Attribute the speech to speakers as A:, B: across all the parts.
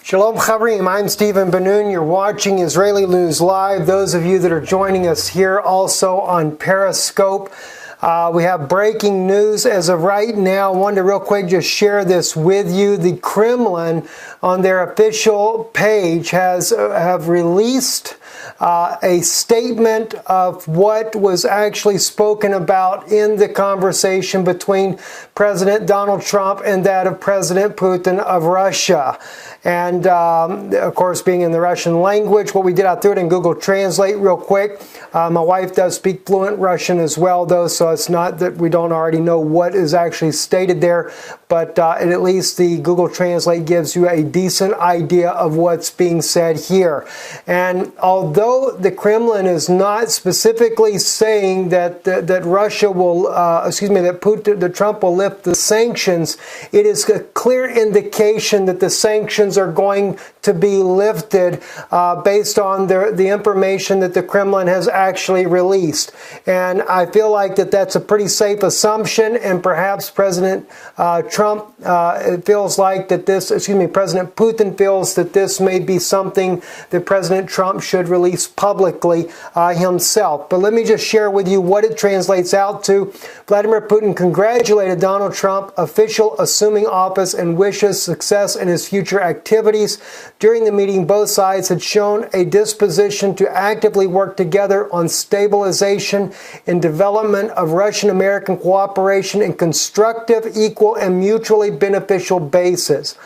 A: Shalom Chavrim, I'm Stephen Ben-Nun. You're watching Israeli News Live. Those of you that are joining us here also on Periscope, we have breaking news as of right now. I wanted to real quick just share this with you. The Kremlin on their official page have released a statement of what was actually spoken about in the conversation between President Donald Trump and that of President Putin of Russia. And, of course, being in the Russian language, what we did, I threw it in Google Translate real quick. My wife does speak fluent Russian as well, though, so it's not that we don't already know what is actually stated there, but at least the Google Translate gives you a decent idea of what's being said here. And although the Kremlin is not specifically saying that Russia will, that Trump will lift the sanctions, it is a clear indication that the sanctions are going to be lifted based on the information that the Kremlin has actually released. And I feel like that's a pretty safe assumption, and perhaps President Trump feels like that President Putin feels that this may be something that President Trump should release publicly himself. But let me just share with you what it translates out to. Vladimir Putin congratulated Donald Trump, official assuming office, and wishes success in his future activities. During the meeting, both sides had shown a disposition to actively work together on stabilization and development of Russian-American cooperation in constructive, equal, and mutually beneficial basis.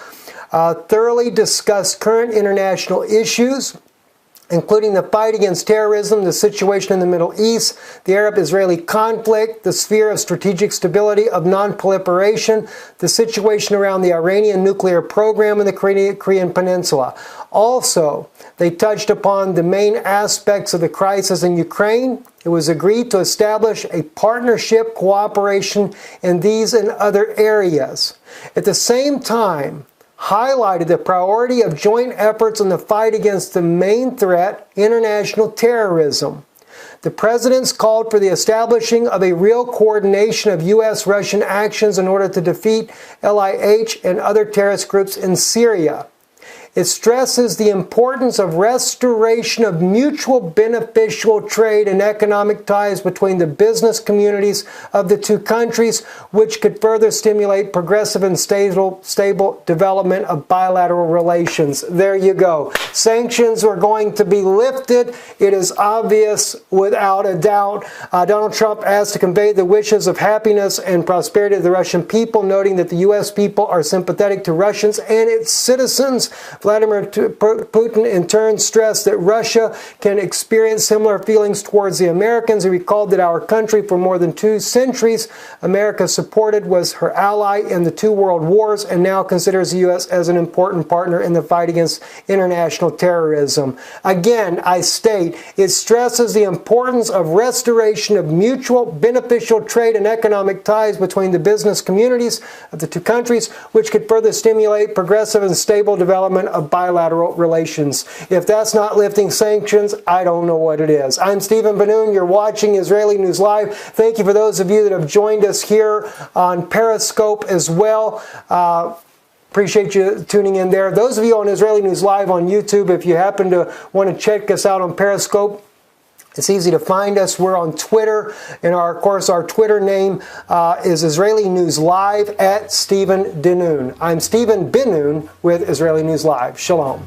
A: Thoroughly discussed current international issues, including the fight against terrorism, the situation in the Middle East, the Arab-Israeli conflict, the sphere of strategic stability of non-proliferation, the situation around the Iranian nuclear program in the Korean Peninsula. Also, they touched upon the main aspects of the crisis in Ukraine. It was agreed to establish a partnership cooperation in these and other areas. At the same time, highlighted the priority of joint efforts in the fight against the main threat, international terrorism. The presidents called for the establishing of a real coordination of U.S.-Russian actions in order to defeat LIH and other terrorist groups in Syria. It stresses the importance of restoration of mutual beneficial trade and economic ties between the business communities of the two countries, which could further stimulate progressive and stable development of bilateral relations. There you go. Sanctions are going to be lifted. It is obvious without a doubt. Donald Trump asked to convey the wishes of happiness and prosperity to the Russian people, noting that the U.S. people are sympathetic to Russians and its citizens. Vladimir Putin in turn stressed that Russia can experience similar feelings towards the Americans. He recalled that our country, for more than 2 centuries, America supported, was her ally in the 2 world wars, and now considers the U.S. as an important partner in the fight against international terrorism. Again, I state, it stresses the importance of restoration of mutual beneficial trade and economic ties between the business communities of the 2 countries, which could further stimulate progressive and stable development of bilateral relations. If that's not lifting sanctions, I don't know what it is. I'm Stephen Ben-Nun. You're watching Israeli News Live. Thank you for those of you that have joined us here on Periscope as well. Appreciate you tuning in there. Those of you on Israeli News Live on YouTube, if you happen to want to check us out on Periscope, it's easy to find us. We're on Twitter, and of course, our Twitter name is Israeli News Live @Stephen Ben-Nun. I'm Stephen Ben-Nun with Israeli News Live. Shalom.